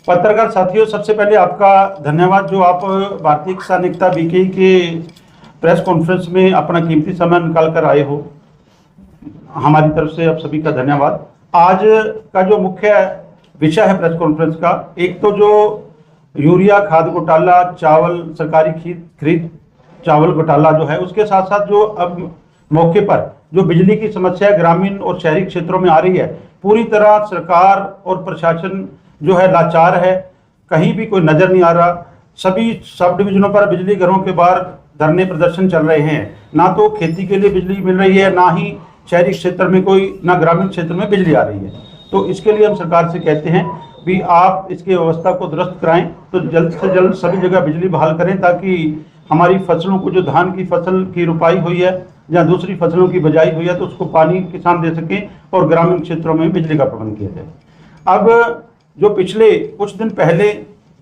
पत्रकार साथियों, सबसे पहले आपका धन्यवाद जो आप भारतीय किसान एकता बीके के प्रेस कॉन्फ्रेंस में अपना कीमती समय निकाल कर आए हो। हमारी तरफ से आप सभी का धन्यवाद। आज का जो मुख्य विषय है प्रेस कॉन्फ्रेंस का, एक तो जो यूरिया खाद घोटाला, चावल सरकारी खरीद चावल घोटाला जो है, उसके साथ साथ जो अब मौके पर जो बिजली की समस्या ग्रामीण और शहरी क्षेत्रों में आ रही है, पूरी तरह सरकार और प्रशासन जो है लाचार है। कहीं भी कोई नजर नहीं आ रहा। सभी सब डिवीजनों पर बिजली घरों के बाहर धरने प्रदर्शन चल रहे हैं। ना तो खेती के लिए बिजली मिल रही है, ना ही शहरी क्षेत्र में ना ग्रामीण क्षेत्र में बिजली आ रही है। तो इसके लिए हम सरकार से कहते हैं भी आप इसकी व्यवस्था को दुरुस्त कराएं, तो जल्द से जल्द सभी जगह बिजली बहाल करें, ताकि हमारी फसलों को, जो धान की फसल की रुपाई हुई है या दूसरी फसलों की बजाई हुई है, तो उसको पानी किसान दे सकें और ग्रामीण क्षेत्रों में बिजली का प्रबंध किया जाए। अब जो पिछले कुछ दिन पहले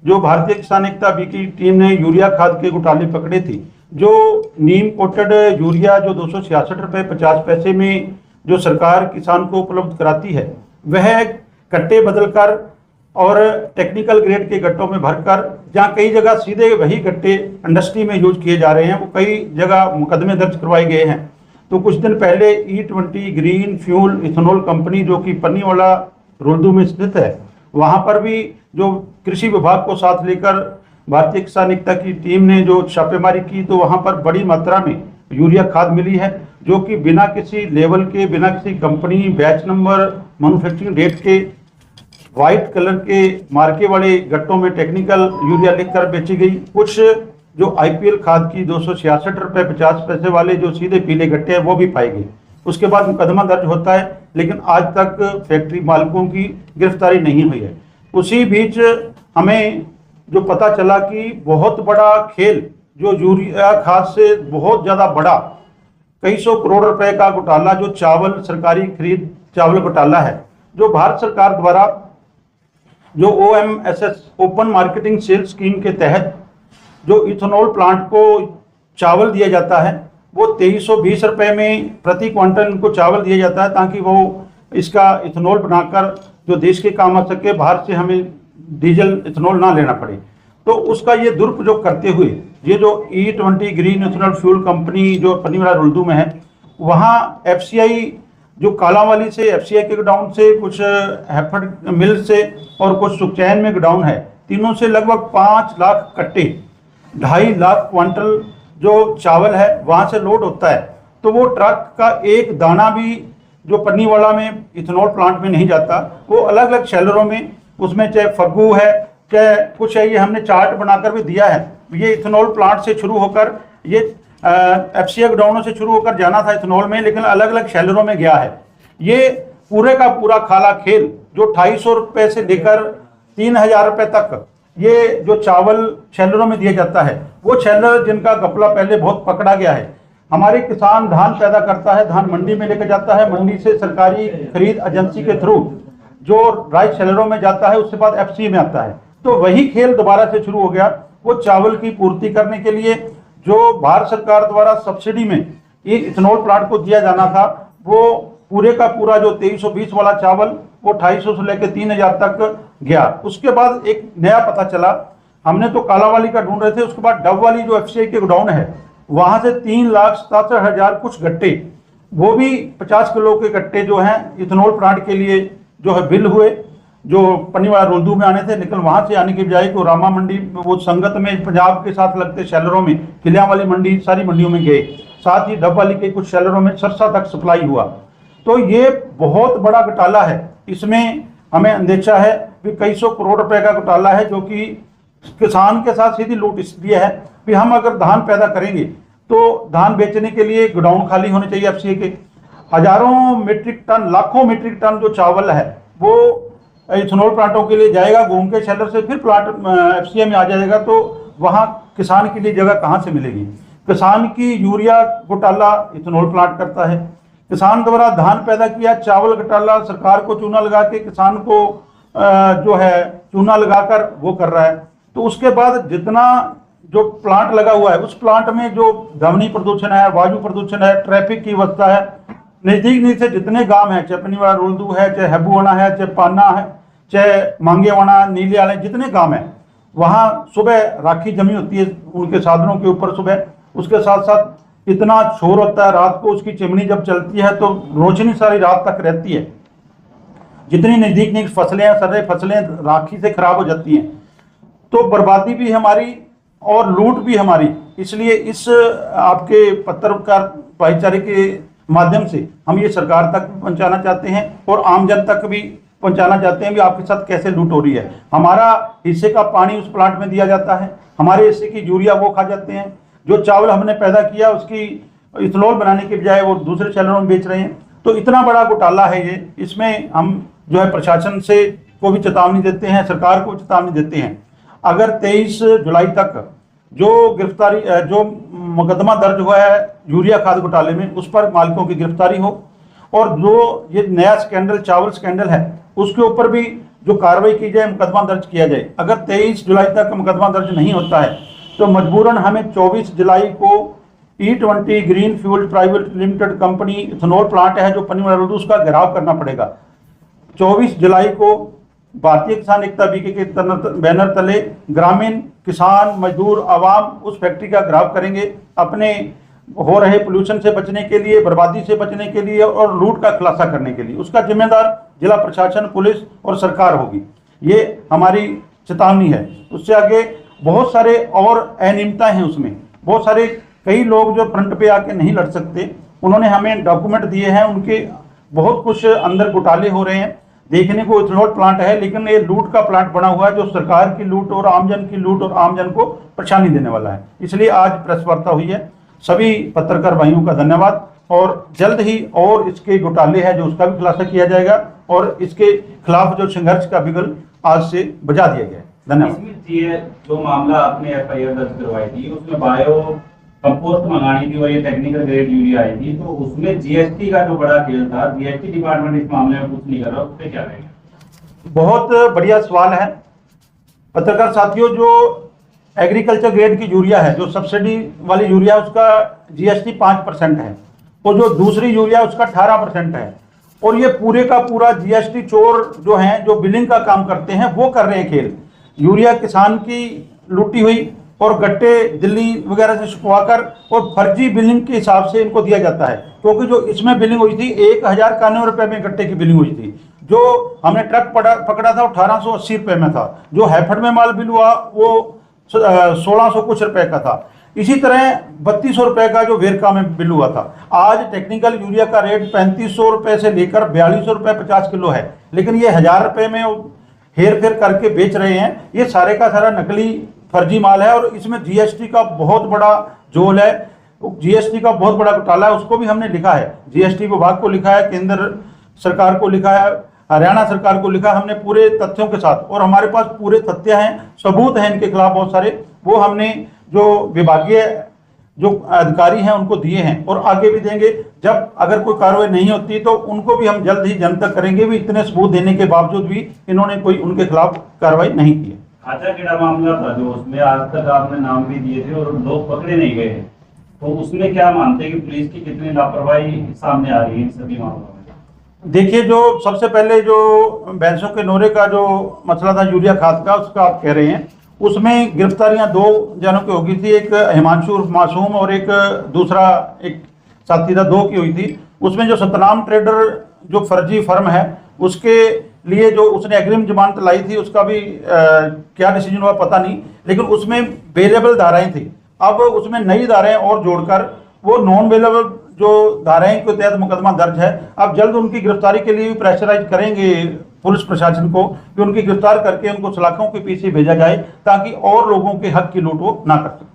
जो भारतीय किसान एकता बीके की टीम ने यूरिया खाद के घोटाले पकड़े थे, जो नीम कोटेड यूरिया जो 266 रुपये 50 पैसे में जो सरकार किसान को उपलब्ध कराती है, वह कट्टे बदलकर और टेक्निकल ग्रेड के गट्टों में भरकर, जहाँ कई जगह सीधे वही गट्टे इंडस्ट्री में यूज किए जा रहे हैं, वो कई जगह मुकदमे दर्ज करवाए गए हैं। तो कुछ दिन पहले E20 green fuel ethanol company जो कि पन्नीवाला रुल्दू में स्थित है, वहाँ पर भी जो कृषि विभाग को साथ लेकर भारतीय किसान एकता की टीम ने जो छापेमारी की, तो वहाँ पर बड़ी मात्रा में यूरिया खाद मिली है, जो कि बिना किसी लेवल के, बिना किसी company, batch number, manufacturing date के, व्हाइट कलर के मार्के वाले गट्टों में टेक्निकल यूरिया लिखकर बेची गई। कुछ जो IPL खाद की 266 रुपये 50 पैसे वाले जो सीधे पीले गट्टे हैं, वो भी पाए गए। उसके बाद मुकदमा दर्ज होता है, लेकिन आज तक फैक्ट्री मालिकों की गिरफ्तारी नहीं हुई है। उसी बीच हमें जो पता चला कि बहुत बड़ा खेल जो यूरिया खाद से बहुत ज़्यादा बड़ा, कई सौ करोड़ रुपए का घोटाला, जो चावल सरकारी खरीद चावल घोटाला है, जो भारत सरकार द्वारा जो OMSS open marketing sales scheme के तहत जो इथेनॉल प्लांट को चावल दिया जाता है, वो 2320 रुपये में प्रति क्विंटल इनको चावल दिया जाता है, ताकि वो इसका इथेनॉल बनाकर जो देश के काम आ सके, बाहर से हमें डीजल इथेनॉल ना लेना पड़े। तो उसका ये दुरुपयोग करते हुए ये जो E20 green ethanol fuel company जो पन्नीवाला रुल्दू में है, वहाँ FCI जो कालांवाली से FCI के गोडाउन से, कुछ हैफर्ड मिल से और कुछ सुखचैन में गोडाउन है, तीनों से लगभग 5 लाख कट्टे, 2.5 लाख क्विंटल जो चावल है वहाँ से लोड होता है। तो वो ट्रक का एक दाना भी जो पन्नीवाला में इथेनॉल प्लांट में नहीं जाता, वो अलग अलग शैलरों में, उसमें चाहे फग्गू है, चाहे कुछ है, ये हमने चार्ट बनाकर भी दिया है। ये इथेनॉल प्लांट से शुरू होकर ये FCI गोडाउनों से शुरू होकर जाना था इथेनॉल में, लेकिन अलग अलग शैलरों में गया है। ये पूरे का पूरा खाला खेल जो 250 रुपये से लेकर 3000 रुपये तक ये जो चावल शैलरों में दिया जाता है, वो शैलर जिनका घपला पहले बहुत पकड़ा गया है। हमारे किसान धान पैदा करता है, धान मंडी में लेकर जाता है, मंडी से सरकारी खरीद एजेंसी के थ्रू जो राइस शैलरों में जाता है, उसके बाद FCI में आता है। तो वही खेल दोबारा से शुरू हो गया। वो चावल की पूर्ति करने के लिए जो भारत सरकार द्वारा सब्सिडी में ये इथेनॉल प्लांट को दिया जाना था, वो पूरे का पूरा जो 2320 वाला चावल वो 250 से लेकर 3000 तक गया। उसके बाद एक नया पता चला, हमने तो कालांवाली का ढूंढ रहे थे, उसके बाद डब वाली जो FCI के गोडाउन है, वहां से 3,67,000 कुछ गट्टे, वो भी 50 किलो के गट्टे जो हैं इथेनॉल प्लांट के लिए जो है बिल हुए, जो पन्नीवाला रुल्दू में आने थे, लेकिन वहां से आने की बजाय को रामा मंडी, वो संगत में पंजाब के साथ लगते शैलरों में, किलियां वाली मंडी, सारी मंडियों में गए। साथ ही डब वाली के कुछ शैलरों में सरसा तक सप्लाई हुआ। तो ये बहुत बड़ा घोटाला है। इसमें हमें अंदेशा है कि कई सौ करोड़ रुपए का घोटाला है, जो कि किसान के साथ सीधी लूट इसलिए है कि हम अगर धान पैदा करेंगे तो धान बेचने के लिए गोडाउन खाली होने चाहिए FCI के। हजारों मीट्रिक टन, लाखों मीट्रिक टन जो चावल है वो इथेनॉल प्लांटों के लिए जाएगा, घूम के शैलर से फिर प्लांट FCI में आ जाएगा। तो वहाँ किसान के लिए जगह कहाँ से मिलेगी? किसान की यूरिया घोटाला इथेनॉल प्लांट करता है, किसान द्वारा धान पैदा किया, चावल घोटाला सरकार को चूना लगा के किसान को जो है चूना लगाकर वो कर रहा है। तो उसके बाद जितना जो प्लांट लगा हुआ है, उस प्लांट में जो ध्वनि प्रदूषण है, वायु प्रदूषण है, ट्रैफिक की व्यवस्था है, नजदीक से जितने गांव हैं, चाहे पन्नीवाला रुल्दू है, चाहे हैबुआना है, चाहे पाना है, चाहे मांगेवाड़ा, नीलियाले, जितने गांव हैं वहाँ सुबह राखी जमी होती है उनके साधनों के ऊपर सुबह। उसके साथ साथ इतना शोर होता है रात को, उसकी चिमनी जब चलती है तो रोशनी सारी रात तक रहती है। जितनी नज़दीक फसलें हैं, सारे फसलें राखी से खराब हो जाती हैं, तो बर्बादी भी हमारी और लूट भी हमारी। इसलिए इस आपके पत्रकार भाईचारे के माध्यम से हम ये सरकार तक पहुंचाना चाहते हैं और आम जन तक भी पहुंचाना चाहते हैं भी आपके साथ कैसे लूट हो रही है। हमारा हिस्से का पानी उस प्लांट में दिया जाता है, हमारे हिस्से की यूरिया वो खा जाते हैं, जो चावल हमने पैदा किया उसकी इथेनॉल बनाने के बजाय वो दूसरे शहरों में बेच रहे हैं। तो इतना बड़ा घोटाला है ये। इसमें हम जो है प्रशासन से को भी चेतावनी देते हैं, सरकार को चेतावनी देते हैं, अगर 23 जुलाई तक जो गिरफ्तारी जो मुकदमा दर्ज हुआ है यूरिया खाद घोटाले में उस पर मालिकों की गिरफ्तारी हो, और जो ये नया स्कैंडल चावल स्कैंडल है उसके ऊपर भी जो कार्रवाई की जाए, मुकदमा दर्ज किया जाए। अगर 23 जुलाई तक मुकदमा दर्ज नहीं होता है तो मजबूरन हमें 24 जुलाई को E20 green fuel private limited company ethanol plant है जो पन्नीमल, उसका घेराव करना पड़ेगा। 24 जुलाई को भारतीय किसान एकता बीके के बैनर तले ग्रामीण किसान मजदूर आवाम उस फैक्ट्री का घेराव करेंगे, अपने हो रहे पोल्यूशन से बचने के लिए, बर्बादी से बचने के लिए और लूट का खुलासा करने के लिए। उसका जिम्मेदार जिला प्रशासन, पुलिस और सरकार होगी। ये हमारी चेतावनी है। उससे आगे बहुत सारे और अनियमितताएं हैं उसमें, बहुत सारे कई लोग जो फ्रंट पे आके नहीं लड़ सकते, उन्होंने हमें डॉक्यूमेंट दिए हैं, उनके बहुत कुछ अंदर घोटाले हो रहे हैं। देखने को इथेनॉल प्लांट है लेकिन ये लूट का प्लांट बना हुआ है जो सरकार की लूट और आमजन की लूट और आमजन को परेशानी देने वाला है। इसलिए आज प्रेस वार्ता हुई है। सभी पत्रकार भाइयों का धन्यवाद, और जल्द ही और इसके घोटाले है जो उसका भी खुलासा किया जाएगा और इसके खिलाफ जो संघर्ष का बिगुल आज से बजा दिया गया है। धन्यवाद। जो मामला आपने FIR दर्ज करवाई थी उसमें बायो कंपोस्ट मंगानी थी और ये टेक्निकल ग्रेड यूरिया आई थी, तो उसमें GST का जो बड़ा खेल था, GST डिपार्टमेंट इस मामले में कुछ नहीं कर रहा, उस पर क्या रहेगा? बहुत बढ़िया सवाल है पत्रकार साथियों। जो एग्रीकल्चर ग्रेड की यूरिया है, जो सब्सिडी वाली यूरिया, उसका GST 5% है और जो दूसरी यूरिया उसका 18% है। और ये पूरे का पूरा GST चोर जो हैं, जो बिलिंग का काम करते हैं, वो कर रहे हैं खेल। यूरिया किसान की लूटी हुई और गट्टे दिल्ली वगैरह से छुपवाकर और फर्जी बिलिंग के हिसाब से इनको दिया जाता है, क्योंकि जो इसमें बिलिंग हुई थी 1091 रुपये में गट्टे की बिलिंग हुई थी। जो हमने ट्रक पकड़ा था वो 1880 रुपये में था, जो हैफेड में माल बिल हुआ वो 1600 कुछ रुपए का था। इसी तरह 3200 रुपये का जो वेरका में बिल हुआ था। आज टेक्निकल यूरिया का रेट 3500 रुपये से लेकर 4200 रुपये 50 किलो है, लेकिन ये 1000 रुपये में हेर फेर करके बेच रहे हैं। ये सारे का सारा नकली फर्जी माल है और इसमें GST का बहुत बड़ा जोल है, GST का बहुत बड़ा घोटाला है। उसको भी हमने लिखा है, GST विभाग को लिखा है, केंद्र सरकार को लिखा है, हरियाणा सरकार को लिखा, हमने पूरे तथ्यों के साथ, और हमारे पास पूरे तथ्य हैं, सबूत हैं इनके खिलाफ बहुत सारे, वो हमने जो विभागीय जो अधिकारी हैं उनको दिए हैं और आगे भी देंगे। जब अगर कोई कार्रवाई नहीं होती तो उनको भी हम जल्द ही जनतक करेंगे भी। इतने सबूत देने के बावजूद भी इन्होंने कोई उनके खिलाफ कार्रवाई नहीं की है। खाचा कीड़ा मामला था जो उसमें आज तक आपने नाम भी दिए थे और लोग पकड़े नहीं गए, तो उसमें क्या मानते हैं कि पुलिस की कितनी लापरवाही सामने आ रही है इन सभी मामलों में? देखिए, जो सबसे पहले जो भैंसों के नोरे का जो मसला था यूरिया खाद का, उसका आप कह रहे हैं, उसमें गिरफ्तारियां 2 जनों की हो गई थी, एक हिमांशु मासूम और एक दूसरा एक साथी था, 2 की हुई थी। उसमें जो सतनाम ट्रेडर जो फर्जी फर्म है उसके लिए जो उसने अग्रिम जमानत लाई थी, उसका भी क्या डिसीजन हुआ पता नहीं, लेकिन उसमें बेलेबल धाराएं थी। अब उसमें नई धाराएं और जोड़कर वो नॉन बेलेबल जो धाराएं के तहत मुकदमा दर्ज है। अब जल्द उनकी गिरफ्तारी के लिए भी प्रेशराइज करेंगे पुलिस प्रशासन को कि उनकी गिरफ्तार करके उनको सलाखों के पीछे भेजा जाए ताकि और लोगों के हक की लूट वो ना कर सके।